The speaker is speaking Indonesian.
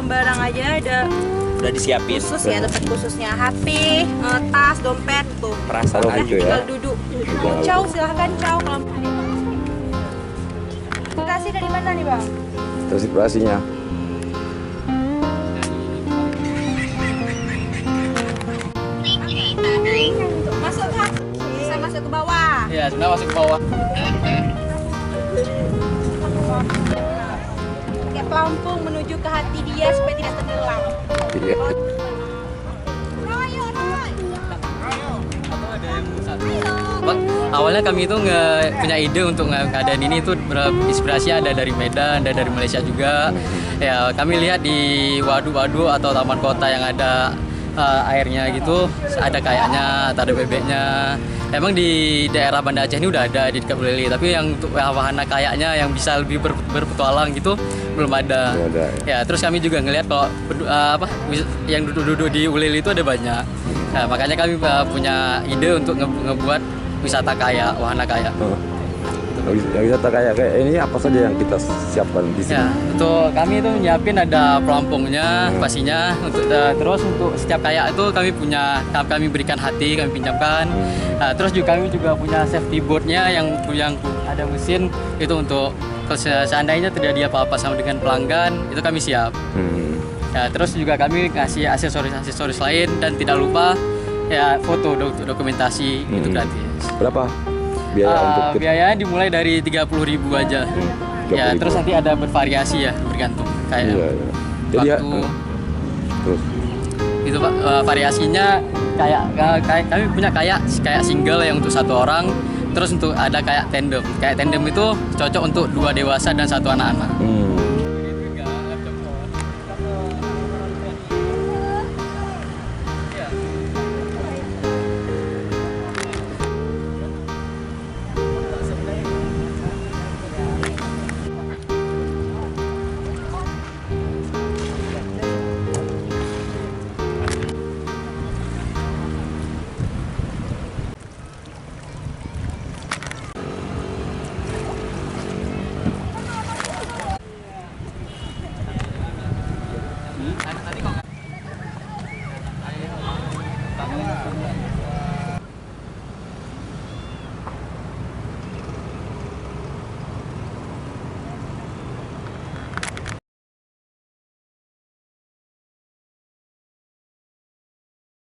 barang-barang aja Udah disiapin. khusus ya, tempat khususnya HP, tas, dompet tuh. Perasaan Udah, gitu ya. tinggal duduk. Chow, silahkan chow. Kasih dari mana nih bang? Terinspirasinya. Masuk kak? Bisa masuk ke bawah. Iya, sudah masuk ke bawah. Kayak pelampung menuju ke hati dia supaya tidak tenggelam. Iya. Awalnya kami itu nggak punya ide untuk ngadain ini, itu inspirasi ada dari Medan, ada dari Malaysia juga. Ya kami lihat di waduk-waduk atau taman kota yang ada airnya gitu, ada kayaknya atau ada bebeknya. Emang di daerah Banda Aceh ini udah ada di dekat Ulili, tapi yang untuk wahana kayaknya yang bisa lebih berpetualang gitu belum ada. Belum ada, Ya terus kami juga ngelihat kalau yang duduk-duduk di Ulili itu ada banyak. Nah, makanya kami punya ide untuk ngebuat wisata kayak, wahana kayak. Yang wisata kayak ini apa saja yang kita siapkan di sini? Ya, untuk kami itu nyiapin ada pelampungnya, pastinya. Terus untuk setiap kayak itu kami berikan hati, kami pinjamkan. Nah, terus juga kami juga punya safety boardnya yang ada mesin itu untuk kalau seandainya terjadi apa-apa sama dengan pelanggan itu kami siap. Ya, terus juga kami ngasih aksesoris lain dan tidak lupa ya foto dokumentasi itu gratis. Berapa biaya untuk Biayanya dimulai dari 30.000 aja. Ya, 30.000. terus nanti ada bervariasi ya, bergantung kayak Iya, iya. Jadi waktu. terus Itu Pak, variasinya kayak kami punya kayak single yang untuk satu orang, terus untuk ada kayak tandem. Kayak tandem itu cocok untuk 2 dewasa dan 1 anak-anak. Tadi kok